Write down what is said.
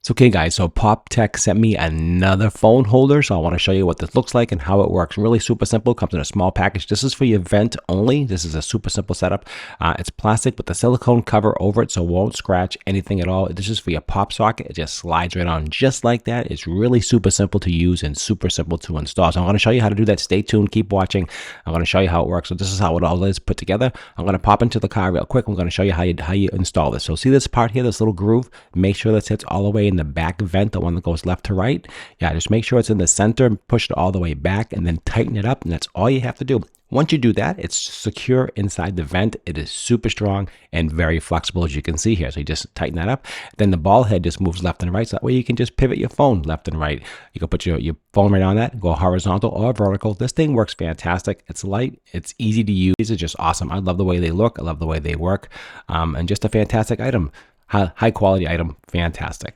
So okay guys, so Pop Tech sent me another phone holder, so I want to show you what this looks like and how it works. Really super simple, comes in a small package. This is for your vent only. This is a super simple setup. It's plastic with the silicone cover over it, so it won't scratch anything at all. This is for your pop socket. It just slides right on just like that. It's really super simple to use and super simple to install. So I'm going to show you how to do that. Stay tuned, keep watching. I'm going to show you how it works. So this is how it all is put together. I'm going to pop into the car real quick. I'm going to show you how you install this. So see this part here, this little groove? Make sure that sits all the way in the back vent, the one that goes left to right. Yeah, just make sure it's in the center, push it all the way back, and then tighten it up, and that's all you have to do. Once you do that, it's secure inside the vent. It is super strong and very flexible, as you can see here. So you just tighten that up. Then the ball head just moves left and right, so that way you can just pivot your phone left and right. You can put your phone right on that, go horizontal or vertical. This thing works fantastic. It's light, it's easy to use. These are just awesome. I love the way they look. I love the way they work. And just a fantastic item. High quality item. Fantastic.